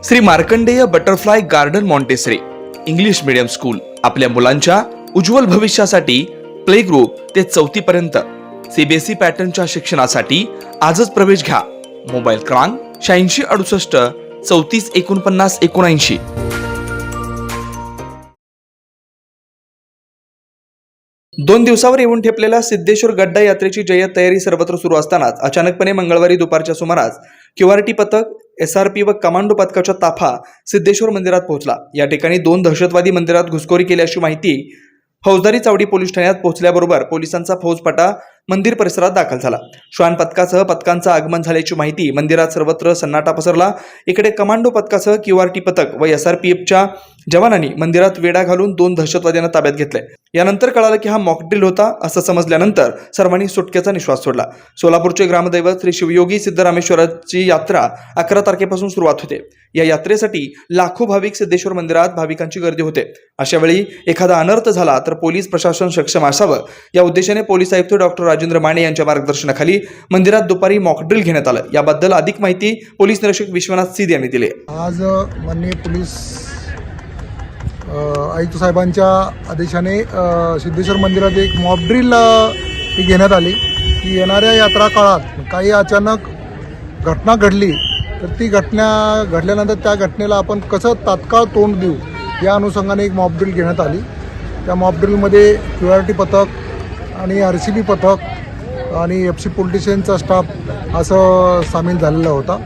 Shri Markandey butterfly garden Montessori English medium school आपल्या मुलांच्या उज्ज्वल भविष्यासाठी प्ले ग्रुप ते 4थी पर्यंत सीबीएसई पॅटर्नच्या शिक्षणासाठी आजच प्रवेश घ्या. मोबाईल क्रमांक 8668 34 49 79. दोन दिवसावर येऊन ठेपलेल्या सिद्धेश्वर गड्डा यात्रेची जय्यत तयारी सर्वत्र सुरू असतानाच अचानकपणे मंगळवारी दुपारच्या सुमारास क्यूआरटी पथक, एसआरपी व कमांडो पथकाचा ताफा सिद्धेश्वर मंदिरात पोहोचला. या ठिकाणी 2 दहशतवादी मंदिरात घुसखोरी केल्याची माहिती फौजदारी चावडी पोलीस ठाण्यात पोहोचल्याबरोबर पोलिसांचा फौजफाटा मंदिर परिसरात दाखल झाला. श्वान पथकासह पथकांचं आगमन झाल्याची माहिती मंदिरात सर्वत्र सन्नाटा पसरला. इकडे कमांडो पथकासह क्यूआरटी पथक व एसआरपीएफच्या जवानांनी मंदिरात वेढा घालून 2 दहशतवाद्यांना ताब्यात घेतले. यानंतर कळालं की हा मॉकड्रिल होता असं समजल्यानंतर सर्वांनी सुटकेचा निश्वास सोडला. सोलापूरचे ग्रामदैवत श्री शिवयोगी सिद्धरामेश्वराची यात्रा 11 तारखेपासून सुरुवात होते. या यात्रेसाठी लाखो भाविक सिद्धेश्वर मंदिरात भाविकांची गर्दी होते. अशा वेळी एखादा अनर्थ झाला तर पोलीस प्रशासन सक्षम असावं या उद्देशाने पोलीस आयुक्त डॉक्टर राजेंद्र माने यांच्या मार्गदर्शनाखाली मंदिरात दुपारी मॉकड्रिल घेण्यात आलं. याबद्दल अधिक माहिती पोलीस निरीक्षक विश्वनाथ सिद्ध यांनी दिली. आज माननीय पोलीस आयुक्त साहेबांच्या आदेशाने सिद्धेश्वर मंदिरात एक मॉकड्रिल घेण्यात आली की येणाऱ्या यात्रा काळात काही अचानक घटना घडली तर ती घटना घडल्यानंतर त्या घटनेला आपण कसं तात्काळ तोंड देऊ या अनुषंगाने एक मॉकड्रिल घेण्यात आली. त्या मॉकड्रिलमध्ये क्यूआरटी पथक आणि RCB पथक आणि FC पोलिटिशियनचा स्टाफ असं सामील झालेला होता.